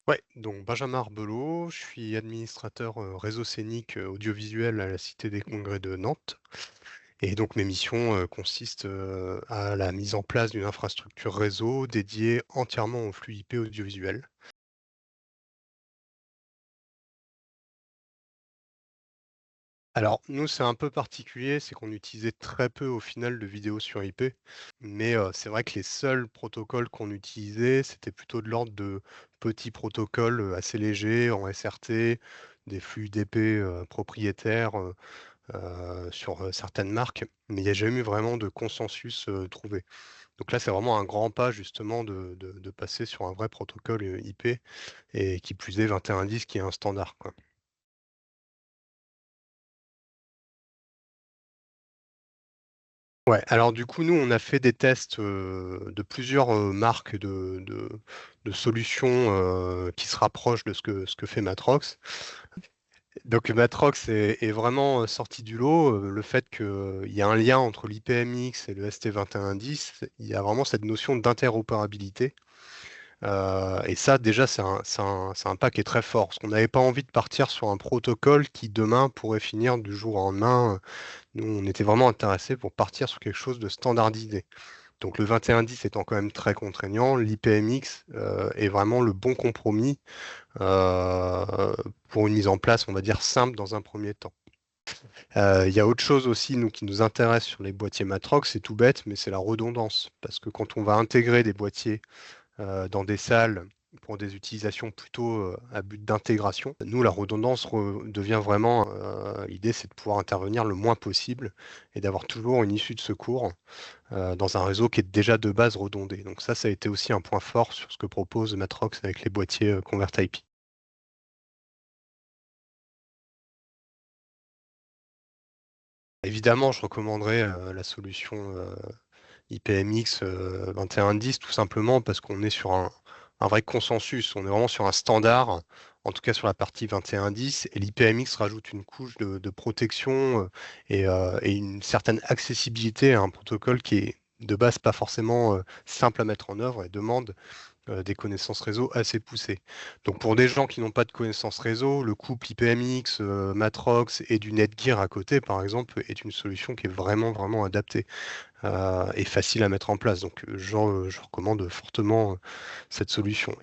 Ouais, donc Benjamin Arbelot, je suis administrateur, réseau scénique, audiovisuel à la Cité des Congrès de Nantes et donc mes missions, consistent, à la mise en place d'une infrastructure réseau dédiée entièrement aux flux IP audiovisuels. Alors nous, c'est un peu particulier, c'est qu'on utilisait très peu au final de vidéos sur IP, mais c'est vrai que les seuls protocoles qu'on utilisait, c'était plutôt de l'ordre de petits protocoles, assez légers en SRT, des flux DP, propriétaires, sur, certaines marques, mais il n'y a jamais eu vraiment de consensus, trouvé. Donc là, c'est vraiment un grand pas justement de passer sur un vrai protocole, IP et qui plus est 2110 qui est un standard, quoi. Ouais, alors du coup, nous, on a fait des tests, de plusieurs, marques de solutions, qui se rapprochent de ce que fait Matrox. Donc Matrox est vraiment, sorti du lot, le fait qu'il y a un lien entre l'IPMX et le ST2110, il y a vraiment cette notion d'interopérabilité, et ça déjà c'est un pas qui est très fort, parce qu'on n'avait pas envie de partir sur un protocole qui demain pourrait finir du jour au lendemain. Nous, on était vraiment intéressés pour partir sur quelque chose de standardisé. Donc le 2110 étant quand même très contraignant, l'IPMX, est vraiment le bon compromis, pour une mise en place, on va dire, simple dans un premier temps. Il y a autre chose aussi, nous, qui nous intéresse sur les boîtiers Matrox, c'est tout bête, mais c'est la redondance. Parce que quand on va intégrer des boîtiers, dans des salles pour des utilisations plutôt, à but d'intégration, nous, la redondance devient vraiment, l'idée, c'est de pouvoir intervenir le moins possible et d'avoir toujours une issue de secours, dans un réseau qui est déjà de base redondé. Donc ça a été aussi un point fort sur ce que propose Matrox avec les boîtiers, Convert-IP. Évidemment, je recommanderais, la solution, IPMX, 2110 tout simplement parce qu'on est sur un vrai consensus. On est vraiment sur un standard, en tout cas sur la partie 2110 et l'IPMX rajoute une couche de protection, et une certaine accessibilité à un protocole qui est de base pas forcément, simple à mettre en œuvre et demande des connaissances réseau assez poussées. Donc pour des gens qui n'ont pas de connaissances réseau, le couple IPMX, Matrox et du Netgear à côté, par exemple, est une solution qui est vraiment, vraiment adaptée, et facile à mettre en place. Donc je recommande fortement, cette solution.